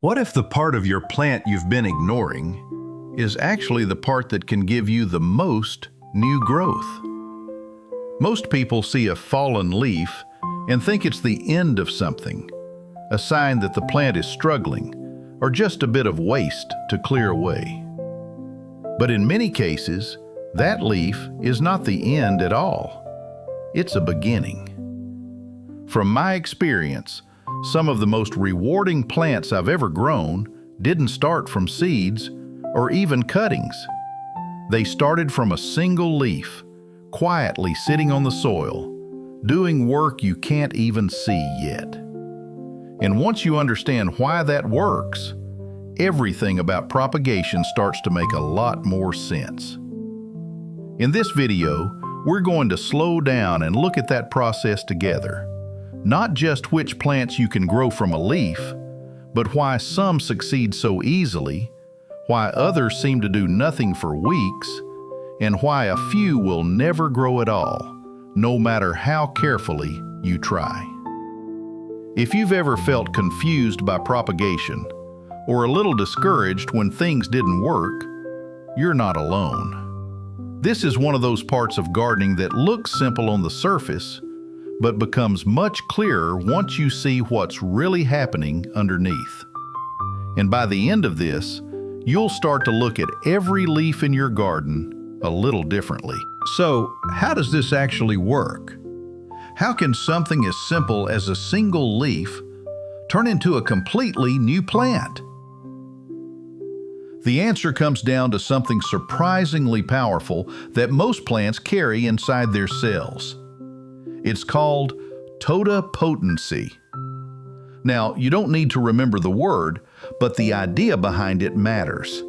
What if the part of your plant you've been ignoring is actually the part that can give you the most new growth? Most people see a fallen leaf and think it's the end of something, a sign that the plant is struggling, or just a bit of waste to clear away. But in many cases, that leaf is not the end at all. It's a beginning. From my experience, some of the most rewarding plants I've ever grown didn't start from seeds or even cuttings. They started from a single leaf, quietly sitting on the soil, doing work you can't even see yet. And once you understand why that works, everything about propagation starts to make a lot more sense. In this video, we're going to slow down and look at that process together. Not just which plants you can grow from a leaf, but why some succeed so easily, why others seem to do nothing for weeks, and why a few will never grow at all, no matter how carefully you try. If you've ever felt confused by propagation, or a little discouraged when things didn't work, you're not alone. This is one of those parts of gardening that looks simple on the surface, but becomes much clearer once you see what's really happening underneath. And by the end of this, you'll start to look at every leaf in your garden a little differently. So, how does this actually work? How can something as simple as a single leaf turn into a completely new plant? The answer comes down to something surprisingly powerful that most plants carry inside their cells. It's called totipotency. Now, you don't need to remember the word, but the idea behind it matters.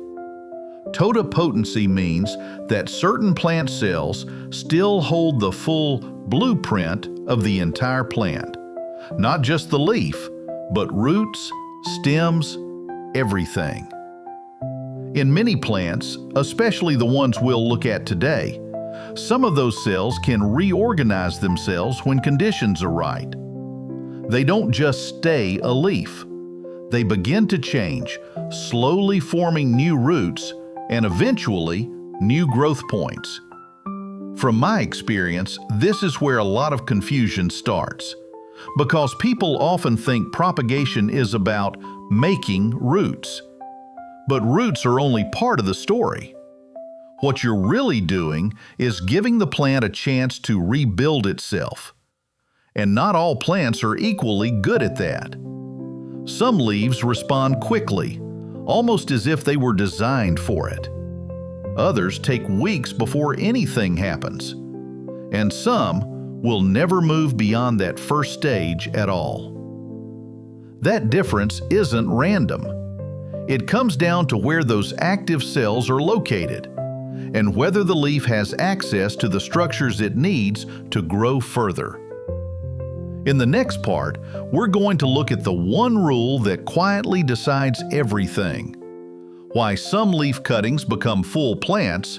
Totipotency means that certain plant cells still hold the full blueprint of the entire plant. Not just the leaf, but roots, stems, everything. In many plants, especially the ones we'll look at today, some of those cells can reorganize themselves when conditions are right. They don't just stay a leaf. They begin to change, slowly forming new roots and eventually new growth points. From my experience, this is where a lot of confusion starts, because people often think propagation is about making roots. But roots are only part of the story. What you're really doing is giving the plant a chance to rebuild itself. And not all plants are equally good at that. Some leaves respond quickly, almost as if they were designed for it. Others take weeks before anything happens. And some will never move beyond that first stage at all. That difference isn't random. It comes down to where those active cells are located, and whether the leaf has access to the structures it needs to grow further. In the next part, we're going to look at the one rule that quietly decides everything, why some leaf cuttings become full plants,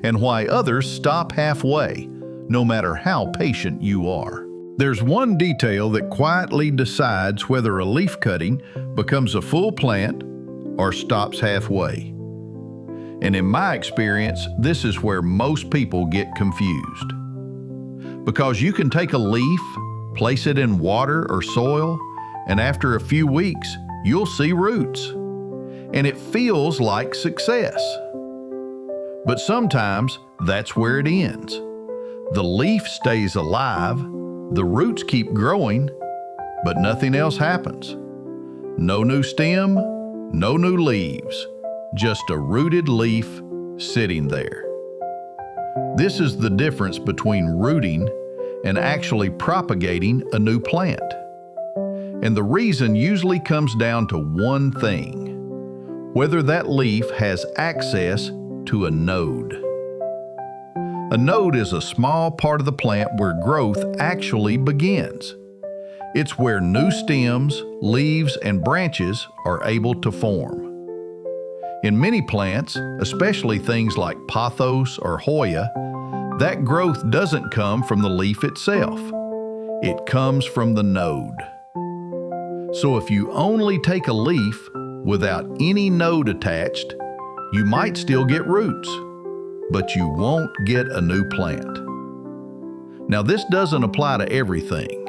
and why others stop halfway, no matter how patient you are. There's one detail that quietly decides whether a leaf cutting becomes a full plant or stops halfway. And in my experience, this is where most people get confused. Because you can take a leaf, place it in water or soil, and after a few weeks, you'll see roots. And it feels like success. But sometimes that's where it ends. The leaf stays alive, the roots keep growing, but nothing else happens. No new stem, no new leaves. Just a rooted leaf sitting there. This is the difference between rooting and actually propagating a new plant. And the reason usually comes down to one thing: whether that leaf has access to a node. A node is a small part of the plant where growth actually begins. It's where new stems, leaves, and branches are able to form. In many plants, especially things like pothos or Hoya, that growth doesn't come from the leaf itself. It comes from the node. So if you only take a leaf, Without any node attached, you might still get roots, but you won't get a new plant. Now, this doesn't apply to everything.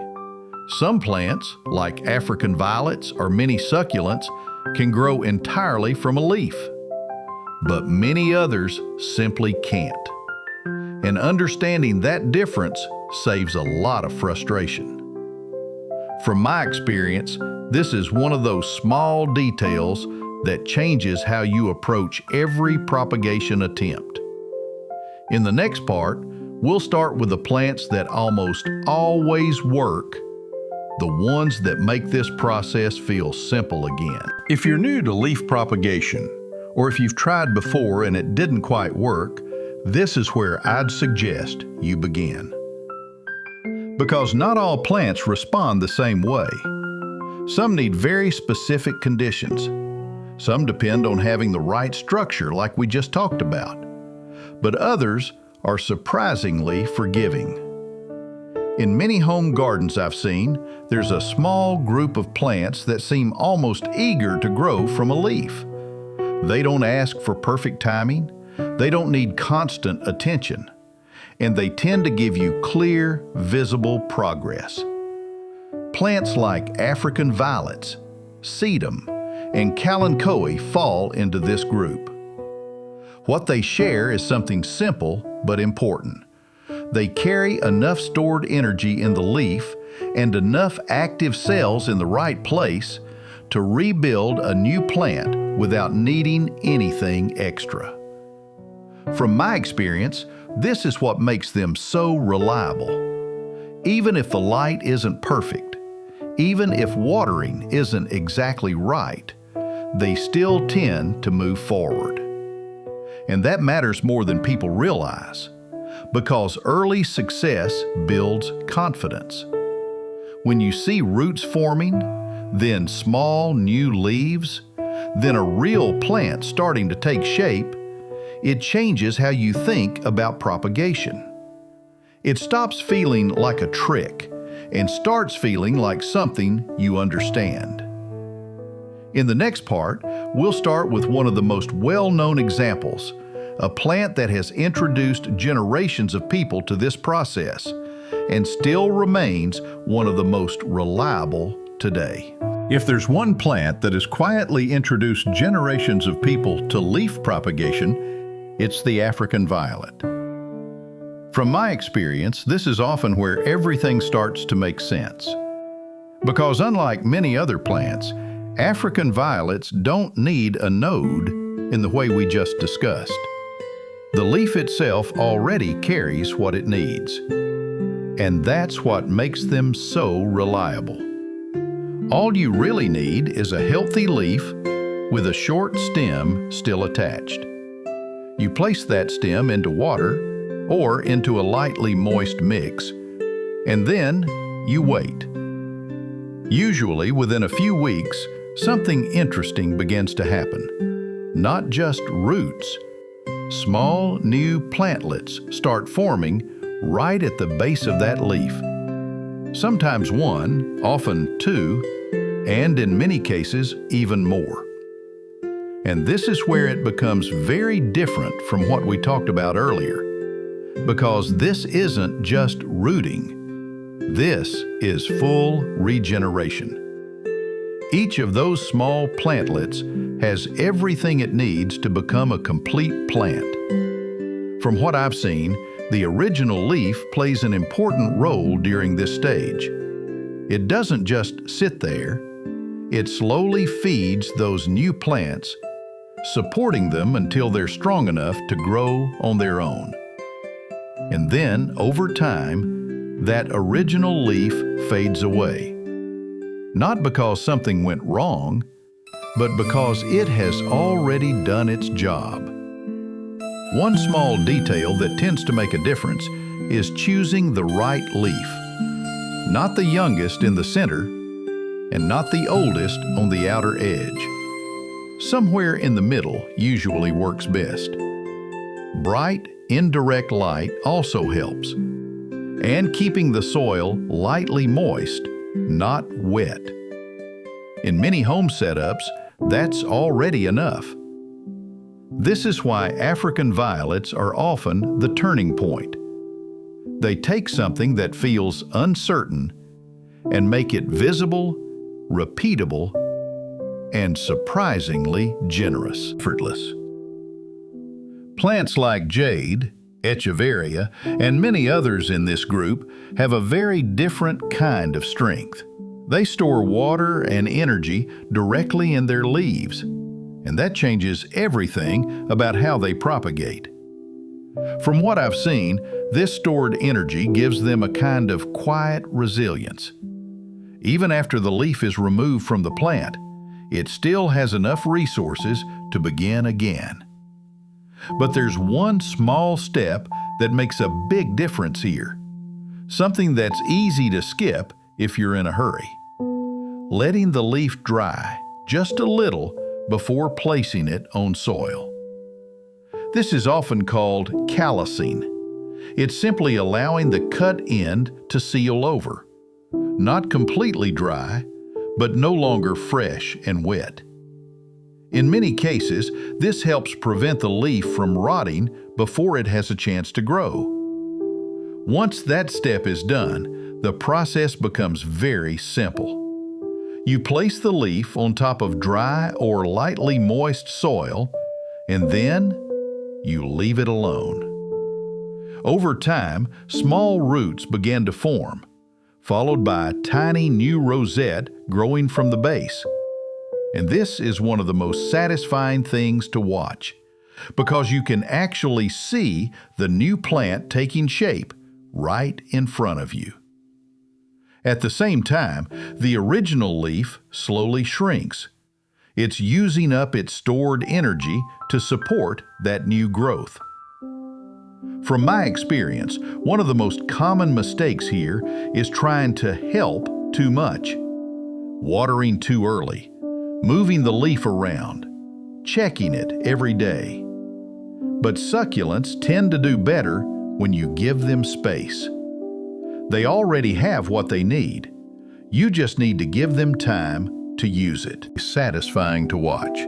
Some plants, like African violets or many succulents, can grow entirely from a leaf, but many others simply can't. And understanding that difference saves a lot of frustration. From my experience, this is one of those small details that changes how you approach every propagation attempt. In the next part, we'll start with the plants that almost always work, the ones that make this process feel simple again. If you're new to leaf propagation, or if you've tried before and it didn't quite work, this is where I'd suggest you begin. Because not all plants respond the same way. Some need very specific conditions. Some depend on having the right structure like we just talked about. But others are surprisingly forgiving. In many home gardens I've seen, there's a small group of plants that seem almost eager to grow from a leaf. They don't ask for perfect timing, they don't need constant attention, and they tend to give you clear, visible progress. Plants like African violets, sedum, and kalanchoe fall into this group. What they share is something simple but important. They carry enough stored energy in the leaf and enough active cells in the right place to rebuild a new plant without needing anything extra. From my experience, this is what makes them so reliable. Even if the light isn't perfect, even if watering isn't exactly right, they still tend to move forward. And that matters more than people realize, because early success builds confidence. When you see roots forming, then small new leaves, then a real plant starting to take shape, it changes how you think about propagation. It stops feeling like a trick and starts feeling like something you understand. In the next part, we'll start with one of the most well-known examples, a plant that has introduced generations of people to this process and still remains one of the most reliable today. If there's one plant that has quietly introduced generations of people to leaf propagation, it's the African violet. From my experience, this is often where everything starts to make sense. Because unlike many other plants, African violets don't need a node in the way we just discussed. The leaf itself already carries what it needs. And that's what makes them so reliable. All you really need is a healthy leaf with a short stem still attached. You place that stem into water or into a lightly moist mix, and then you wait. Usually within a few weeks, something interesting begins to happen. Not just roots. Small new plantlets start forming right at the base of that leaf. Sometimes one, often two, and in many cases even more. And this is where it becomes very different from what we talked about earlier, because this isn't just rooting. This is full regeneration. Each of those small plantlets has everything it needs to become a complete plant. From what I've seen, the original leaf plays an important role during this stage. It doesn't just sit there. It slowly feeds those new plants, supporting them until they're strong enough to grow on their own. And then, over time, that original leaf fades away. Not because something went wrong, but because it has already done its job. One small detail that tends to make a difference is choosing the right leaf. Not the youngest in the center, and not the oldest on the outer edge. Somewhere in the middle usually works best. Bright, indirect light also helps, and keeping the soil lightly moist, not wet. In many home setups, that's already enough. This is why African violets are often the turning point. They take something that feels uncertain and make it visible, repeatable, and surprisingly generous. Effortless. Plants like jade, echeveria, and many others in this group have a very different kind of strength. They store water and energy directly in their leaves, and that changes everything about how they propagate. From what I've seen, this stored energy gives them a kind of quiet resilience. Even after the leaf is removed from the plant, it still has enough resources to begin again. But there's one small step that makes a big difference here. Something that's easy to skip if you're in a hurry. Letting the leaf dry just a little before placing it on soil. This is often called callousing. It's simply allowing the cut end to seal over. Not completely dry, but no longer fresh and wet. In many cases, this helps prevent the leaf from rotting before it has a chance to grow. Once that step is done, the process becomes very simple. You place the leaf on top of dry or lightly moist soil, and then you leave it alone. Over time, small roots begin to form, followed by a tiny new rosette growing from the base. And this is one of the most satisfying things to watch, because you can actually see the new plant taking shape right in front of you. At the same time, the original leaf slowly shrinks. It's using up its stored energy to support that new growth. From my experience, one of the most common mistakes here is trying to help too much. Watering too early, moving the leaf around, checking it every day. But succulents tend to do better when you give them space. They already have what they need. You just need to give them time to use it. It's satisfying to watch.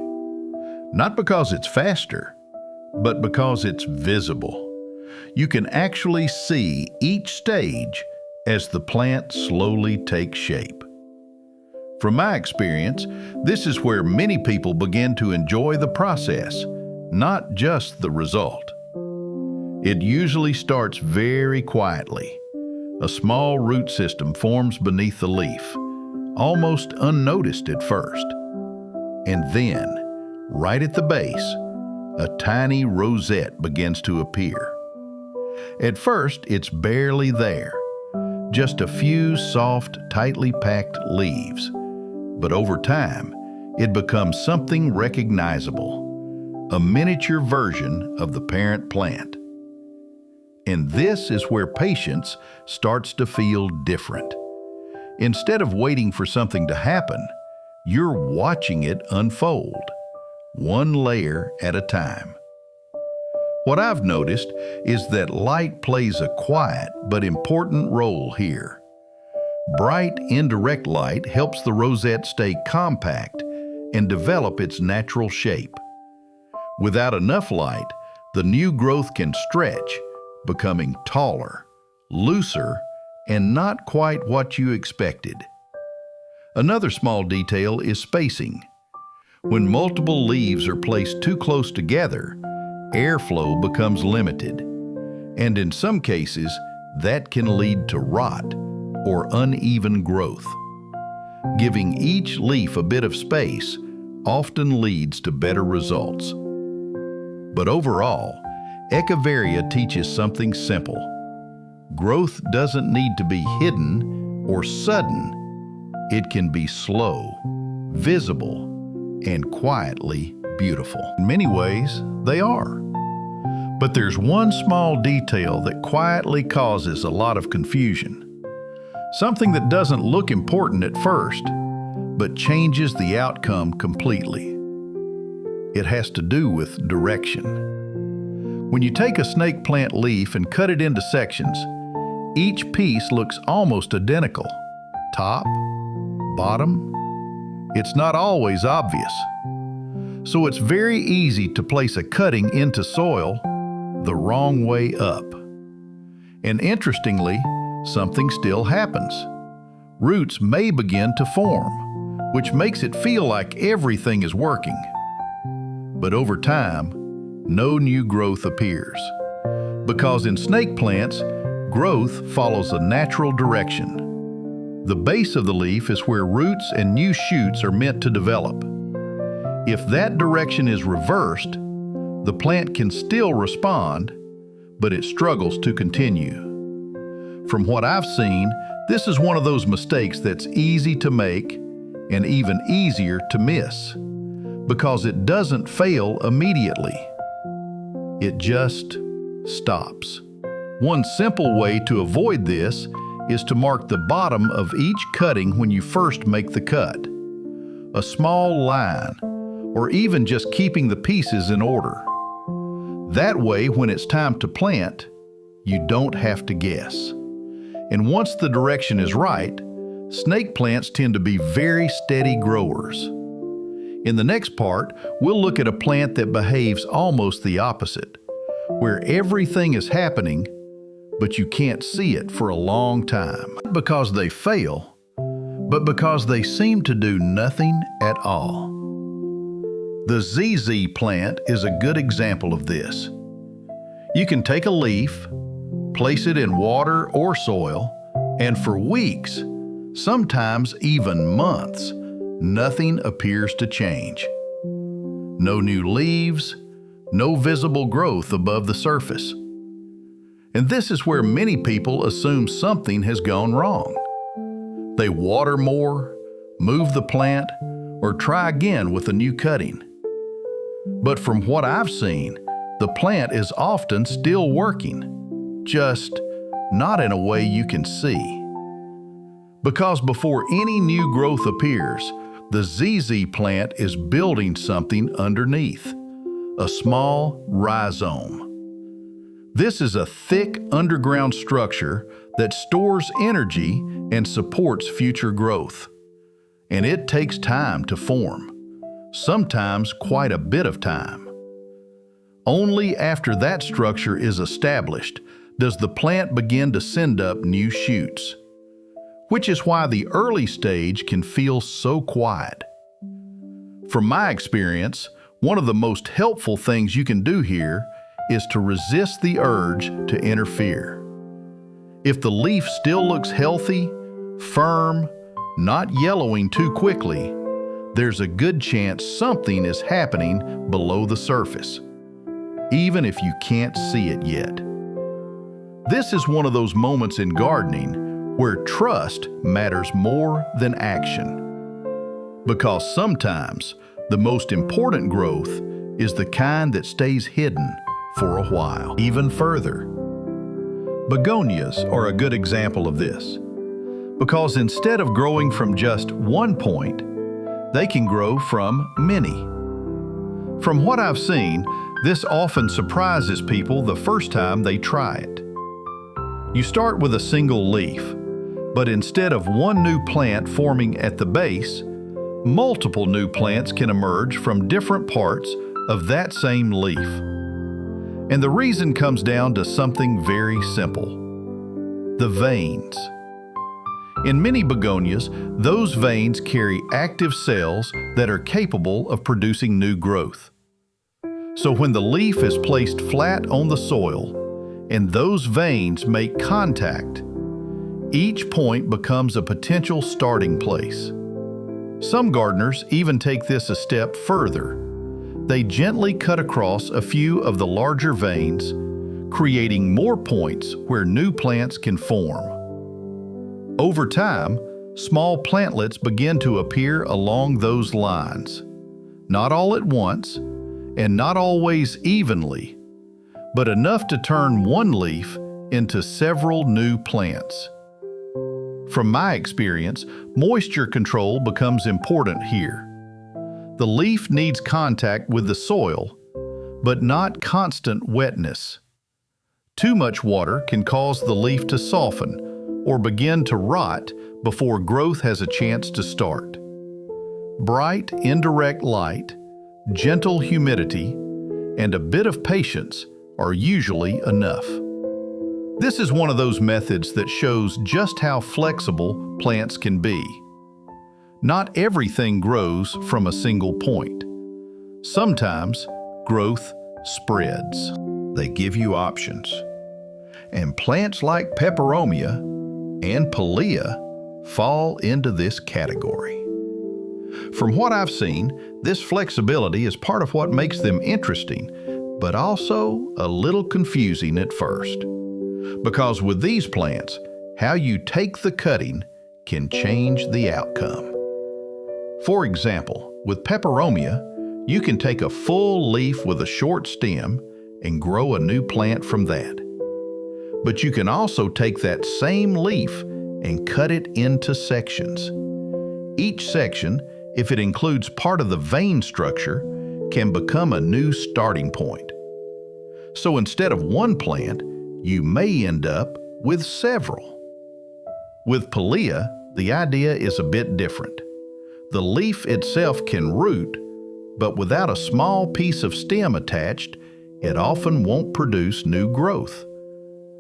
Not because it's faster, but because it's visible. You can actually see each stage as the plant slowly takes shape. From my experience, this is where many people begin to enjoy the process, not just the result. It usually starts very quietly. A small root system forms beneath the leaf, almost unnoticed at first. And then, right at the base, a tiny rosette begins to appear. At first, it's barely there, just a few soft, tightly packed leaves. But over time, it becomes something recognizable, a miniature version of the parent plant. And this is where patience starts to feel different. Instead of waiting for something to happen, you're watching it unfold, one layer at a time. What I've noticed is that light plays a quiet but important role here. Bright, indirect light helps the rosette stay compact and develop its natural shape. Without enough light, the new growth can stretch, becoming taller, looser, and not quite what you expected. Another small detail is spacing. When multiple leaves are placed too close together, airflow becomes limited, and in some cases, that can lead to rot or uneven growth. Giving each leaf a bit of space often leads to better results. But overall, Echeveria teaches something simple. Growth doesn't need to be hidden or sudden. It can be slow, visible, and quietly beautiful. In many ways, they are. But there's one small detail that quietly causes a lot of confusion. Something that doesn't look important at first, but changes the outcome completely. It has to do with direction. When you take a snake plant leaf and cut it into sections, each piece looks almost identical. Top, bottom. It's not always obvious, So it's very easy to place a cutting into soil the wrong way up. And interestingly, something still happens. Roots may begin to form, which makes it feel like everything is working. But over time, no new growth appears. Because in snake plants, growth follows a natural direction. The base of the leaf is where roots and new shoots are meant to develop. If that direction is reversed, the plant can still respond, but it struggles to continue. From what I've seen, this is one of those mistakes that's easy to make and even easier to miss, because it doesn't fail immediately. It just stops. One simple way to avoid this is to mark the bottom of each cutting when you first make the cut. A small line, or even just keeping the pieces in order. That way, when it's time to plant, you don't have to guess. And once the direction is right, snake plants tend to be very steady growers. In the next part, we'll look at a plant that behaves almost the opposite, where everything is happening, but you can't see it for a long time. Not because they fail, but because they seem to do nothing at all. The ZZ plant is a good example of this. You can take a leaf, place it in water or soil, and for weeks, sometimes even months, nothing appears to change. No new leaves, no visible growth above the surface. And this is where many people assume something has gone wrong. They water more, move the plant, or try again with a new cutting. But from what I've seen, the plant is often still working, just not in a way you can see. Because before any new growth appears, the ZZ plant is building something underneath, a small rhizome. This is a thick underground structure that stores energy and supports future growth. And it takes time to form. Sometimes quite a bit of time. Only after that structure is established does the plant begin to send up new shoots, which is why the early stage can feel so quiet. From my experience, one of the most helpful things you can do here is to resist the urge to interfere. If the leaf still looks healthy, firm, not yellowing too quickly, there's a good chance something is happening below the surface, even if you can't see it yet. This is one of those moments in gardening where trust matters more than action. Because sometimes the most important growth is the kind that stays hidden for a while. Even further, begonias are a good example of this, because instead of growing from just one point, they can grow from many. From what I've seen, this often surprises people the first time they try it. You start with a single leaf, but instead of one new plant forming at the base, multiple new plants can emerge from different parts of that same leaf. And the reason comes down to something very simple: the veins. In many begonias, those veins carry active cells that are capable of producing new growth. So when the leaf is placed flat on the soil and those veins make contact, each point becomes a potential starting place. Some gardeners even take this a step further. They gently cut across a few of the larger veins, creating more points where new plants can form. Over time, small plantlets begin to appear along those lines, not all at once, and not always evenly, but enough to turn one leaf into several new plants. From my experience, moisture control becomes important here. The leaf needs contact with the soil, but not constant wetness. Too much water can cause the leaf to soften or begin to rot before growth has a chance to start. Bright, indirect light, gentle humidity, and a bit of patience are usually enough. This is one of those methods that shows just how flexible plants can be. Not everything grows from a single point. Sometimes growth spreads. They give you options. And plants like peperomia and pilea fall into this category. From what I've seen, this flexibility is part of what makes them interesting, but also a little confusing at first. Because with these plants, how you take the cutting can change the outcome. For example, with peperomia, you can take a full leaf with a short stem and grow a new plant from that. But you can also take that same leaf and cut it into sections. Each section, if it includes part of the vein structure, can become a new starting point. So instead of one plant, you may end up with several. With pilea, the idea is a bit different. The leaf itself can root, but without a small piece of stem attached, it often won't produce new growth.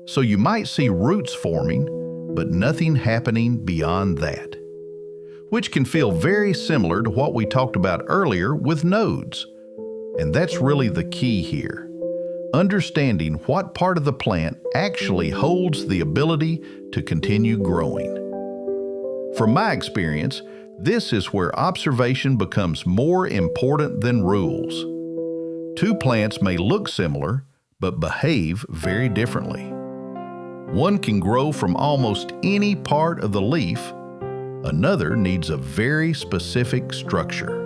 So you might see roots forming, but nothing happening beyond that. Which can feel very similar to what we talked about earlier with nodes. And that's really the key here. Understanding what part of the plant actually holds the ability to continue growing. From my experience, this is where observation becomes more important than rules. Two plants may look similar, but behave very differently. One can grow from almost any part of the leaf. Another needs a very specific structure.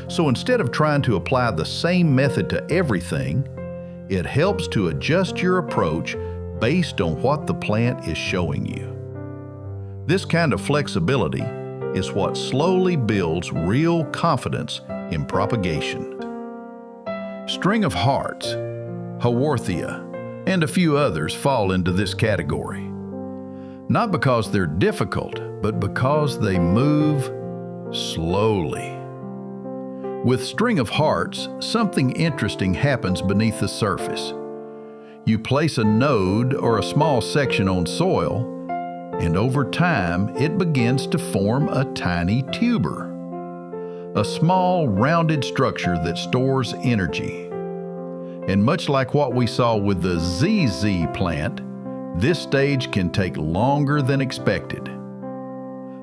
So instead of trying to apply the same method to everything, it helps to adjust your approach based on what the plant is showing you. This kind of flexibility is what slowly builds real confidence in propagation. String of hearts, haworthia, and a few others fall into this category. Not because they're difficult, but because they move slowly. With string of hearts, something interesting happens beneath the surface. You place a node or a small section on soil, and over time it begins to form a tiny tuber, a small rounded structure that stores energy. And much like what we saw with the ZZ plant, this stage can take longer than expected.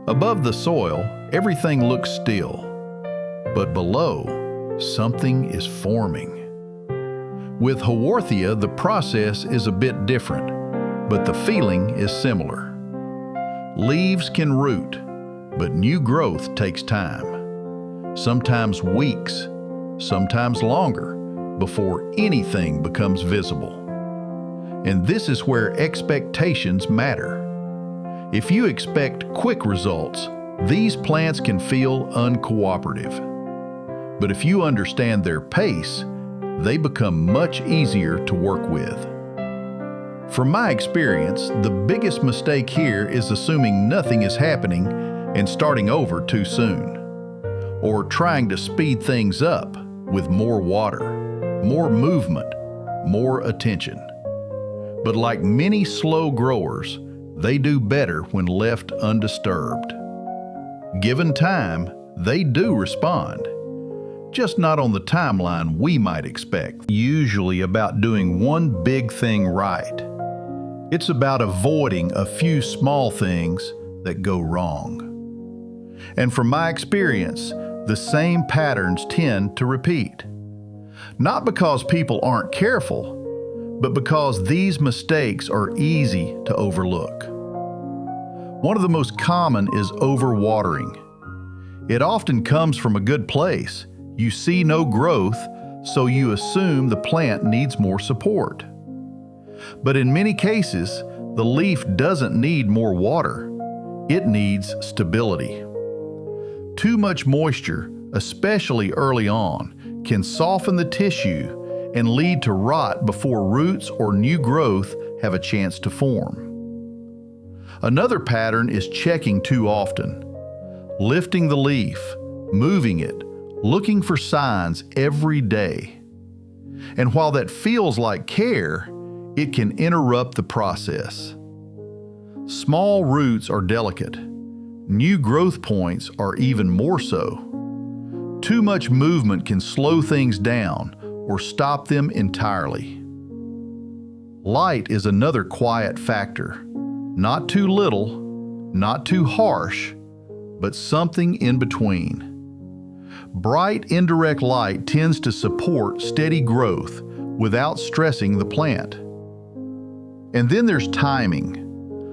Above the soil, everything looks still, but below, something is forming. With haworthia, the process is a bit different, but the feeling is similar. Leaves can root, but new growth takes time. Sometimes weeks, sometimes longer, before anything becomes visible. And this is where expectations matter. If you expect quick results, these plants can feel uncooperative. But if you understand their pace, they become much easier to work with. From my experience, the biggest mistake here is assuming nothing is happening and starting over too soon, or trying to speed things up with more water, more movement, more attention. But like many slow growers, they do better when left undisturbed. Given time, they do respond, just not on the timeline we might expect. Usually about doing one big thing right. It's about avoiding a few small things that go wrong. And from my experience, the same patterns tend to repeat. Not because people aren't careful, but because these mistakes are easy to overlook. One of the most common is overwatering. It often comes from a good place. You see no growth, so you assume the plant needs more support. But in many cases, the leaf doesn't need more water. It needs stability. Too much moisture, especially early on, can soften the tissue and lead to rot before roots or new growth have a chance to form. Another pattern is checking too often. Lifting the leaf, moving it, looking for signs every day. And while that feels like care, it can interrupt the process. Small roots are delicate. New growth points are even more so. Too much movement can slow things down or stop them entirely. Light is another quiet factor. Not too little, not too harsh, but something in between. Bright indirect light tends to support steady growth without stressing the plant. And then there's timing.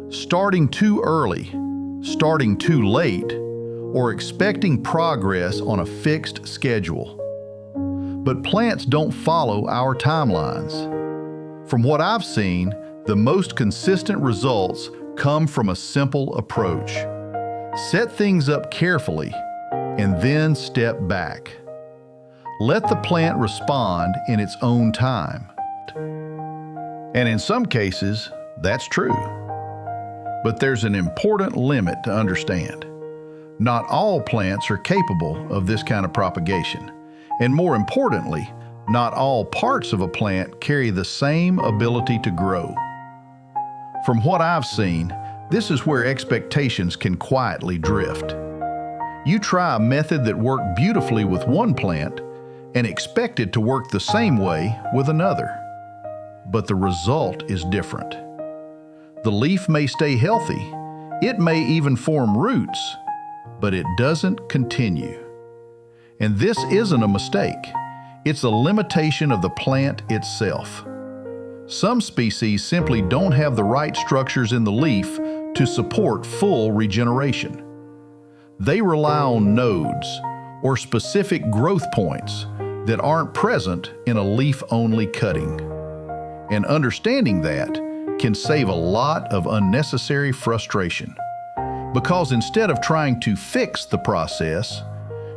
Starting too early, starting too late, or expecting progress on a fixed schedule. But plants don't follow our timelines. From what I've seen, the most consistent results come from a simple approach. Set things up carefully and then step back. Let the plant respond in its own time. And in some cases, that's true. But there's an important limit to understand. Not all plants are capable of this kind of propagation. And more importantly, not all parts of a plant carry the same ability to grow. From what I've seen, this is where expectations can quietly drift. You try a method that worked beautifully with one plant and expect it to work the same way with another. But the result is different. The leaf may stay healthy, it may even form roots, but it doesn't continue. And this isn't a mistake, it's a limitation of the plant itself. Some species simply don't have the right structures in the leaf to support full regeneration. They rely on nodes or specific growth points that aren't present in a leaf-only cutting. And understanding that can save a lot of unnecessary frustration. Because instead of trying to fix the process,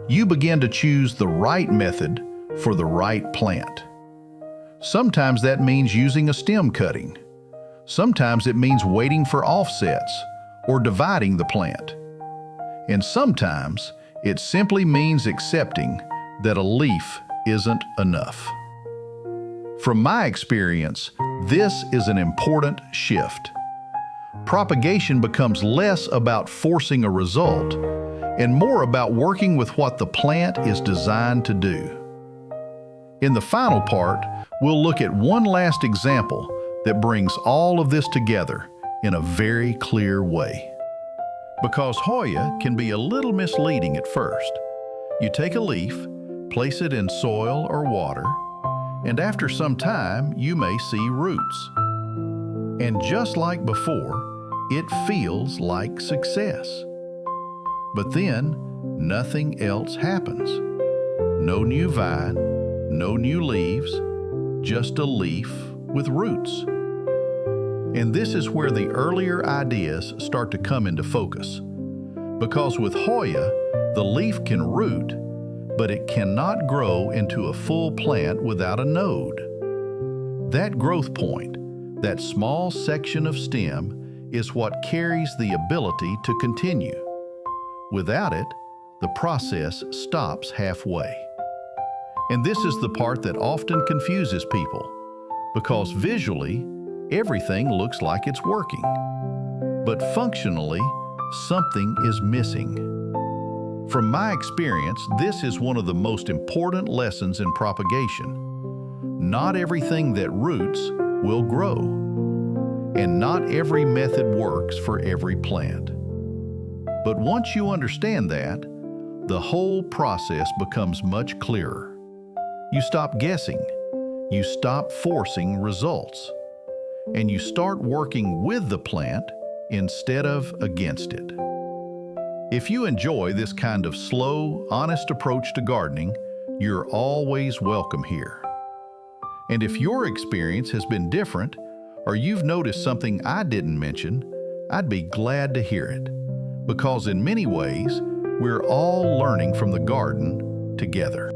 you begin to choose the right method for the right plant. Sometimes that means using a stem cutting. Sometimes it means waiting for offsets or dividing the plant. And sometimes it simply means accepting that a leaf isn't enough. From my experience, this is an important shift. Propagation becomes less about forcing a result and more about working with what the plant is designed to do. In the final part, we'll look at one last example that brings all of this together in a very clear way. Because Hoya can be a little misleading at first. You take a leaf, place it in soil or water, and after some time, you may see roots. And just like before, it feels like success. But then, nothing else happens. No new vine, no new leaves, just a leaf with roots. And this is where the earlier ideas start to come into focus. Because with Hoya, the leaf can root, but it cannot grow into a full plant without a node. That growth point, that small section of stem, is what carries the ability to continue. Without it, the process stops halfway. And this is the part that often confuses people, because visually, everything looks like it's working. But functionally, something is missing. From my experience, this is one of the most important lessons in propagation. Not everything that roots will grow, and not every method works for every plant. But once you understand that, the whole process becomes much clearer. You stop guessing, you stop forcing results, and you start working with the plant instead of against it. If you enjoy this kind of slow, honest approach to gardening, you're always welcome here. And if your experience has been different, or you've noticed something I didn't mention, I'd be glad to hear it. Because in many ways, we're all learning from the garden together.